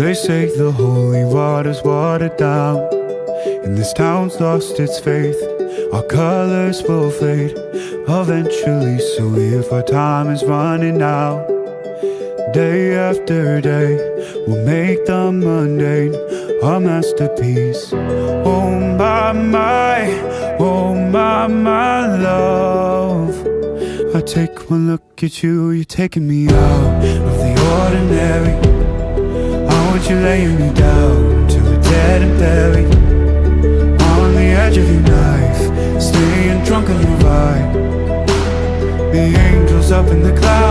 They say the holy water's watered down, and this town's lost its faith. Our colors will fade eventually, so if our time is running out, day after day, we'll make the mundane our masterpiece. Oh my love, I take one look at you, you're taking me out of the ordinary. I want you laying me down till we're dead and buried, on the edge of your knife, staying drunk on your ride. The angels up in the clouds,